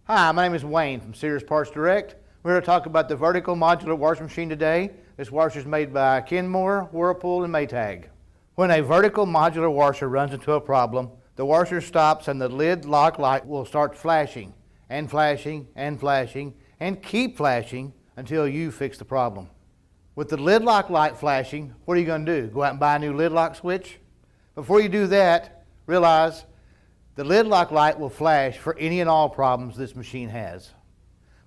Hi, my name is Wayne from Sears Parts Direct. We're going to talk about the vertical modular washing machine today. This washer is made by Kenmore, Whirlpool, and Maytag. When a vertical modular washer runs into a problem, the washer stops and the lid lock light will start flashing and flashing and flashing and keep flashing until you fix the problem. With the lid lock light flashing, what are you going to do? Go out and buy a new lid lock switch? Before you do that, realize the lid lock light will flash for any and all problems this machine has.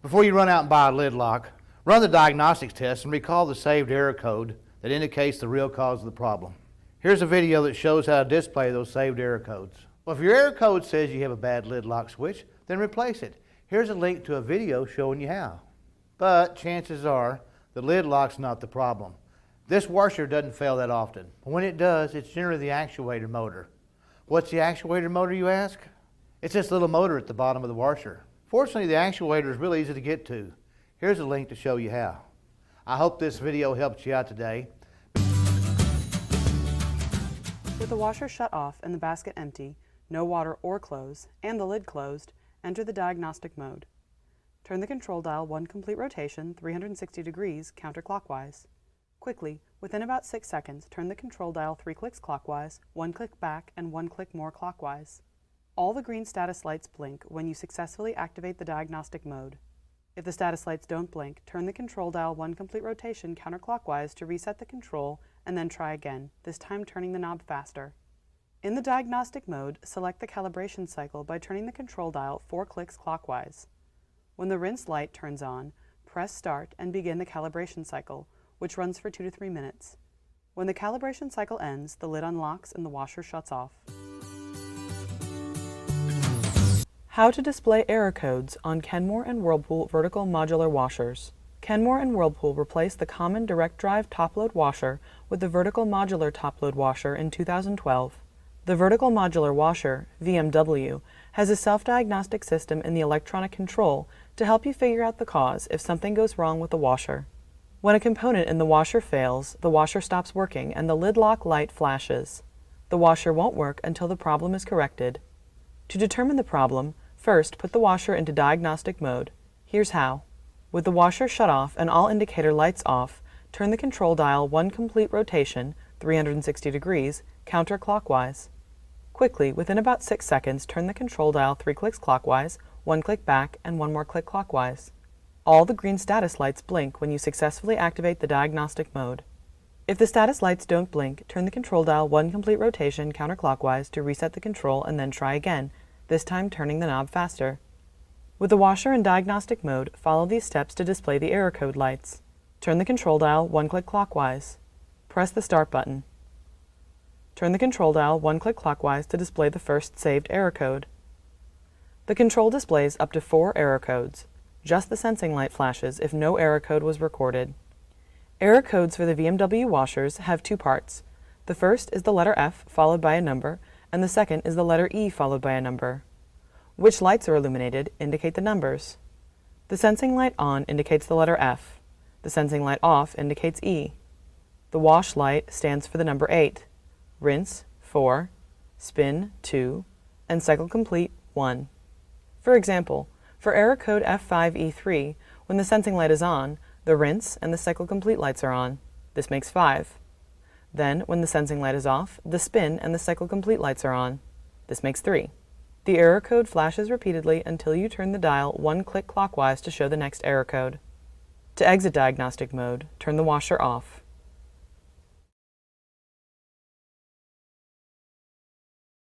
Before you run out and buy a lid lock, run the diagnostics test and recall the saved error code that indicates the real cause of the problem. Here's a video that shows how to display those saved error codes. Well, if your error code says you have a bad lid lock switch, then replace it. Here's a link to a video showing you how. But chances are the lid lock's not the problem. This washer doesn't fail that often. When it does, it's generally the actuator motor. What's the actuator motor, you ask? It's this little motor at the bottom of the washer. Fortunately, the actuator is really easy to get to. Here's a link to show you how. I hope this video helped you out today. With the washer shut off and the basket empty, no water or clothes, and the lid closed, enter the diagnostic mode. Turn the control dial one complete rotation, 360 degrees, counterclockwise. Quickly, within about 6 seconds, turn the control dial 3 clicks clockwise, 1 click back, and 1 click more clockwise. All the green status lights blink when you successfully activate the diagnostic mode. If the status lights don't blink, turn the control dial 1 complete rotation counterclockwise to reset the control and then try again, this time turning the knob faster. In the diagnostic mode, select the calibration cycle by turning the control dial 4 clicks clockwise. When the rinse light turns on, press start and begin the calibration cycle, which runs for 2 to 3 minutes. When the calibration cycle ends, the lid unlocks and the washer shuts off. How to display error codes on Kenmore and Whirlpool vertical modular washers. Kenmore and Whirlpool replaced the common direct drive top-load washer with the vertical modular top-load washer in 2012. The vertical modular washer, VMW, has a self-diagnostic system in the electronic control to help you figure out the cause if something goes wrong with the washer. When a component in the washer fails, the washer stops working and the lid lock light flashes. The washer won't work until the problem is corrected. To determine the problem, first put the washer into diagnostic mode. Here's how. With the washer shut off and all indicator lights off, turn the control dial 1 complete rotation, 360 degrees, counterclockwise. Quickly, within about 6 seconds, turn the control dial 3 clicks clockwise, 1 click back, and 1 more click clockwise. All the green status lights blink when you successfully activate the diagnostic mode. If the status lights don't blink, turn the control dial 1 complete rotation counterclockwise to reset the control and then try again, this time turning the knob faster. With the washer in diagnostic mode, follow these steps to display the error code lights. Turn the control dial 1 click clockwise. Press the start button. Turn the control dial 1 click clockwise to display the first saved error code. The control displays up to 4 error codes. Just the sensing light flashes if no error code was recorded. Error codes for the VMW washers have 2 parts. The first is the letter F followed by a number, and the second is the letter E followed by a number. Which lights are illuminated indicate the numbers. The sensing light on indicates the letter F. The sensing light off indicates E. The wash light stands for the number 8, rinse 4, spin 2, and cycle complete 1. For example, for error code F5E3, when the sensing light is on, the rinse and the cycle complete lights are on. This makes 5. Then, when the sensing light is off, the spin and the cycle complete lights are on. This makes 3. The error code flashes repeatedly until you turn the dial 1 click clockwise to show the next error code. To exit diagnostic mode, turn the washer off.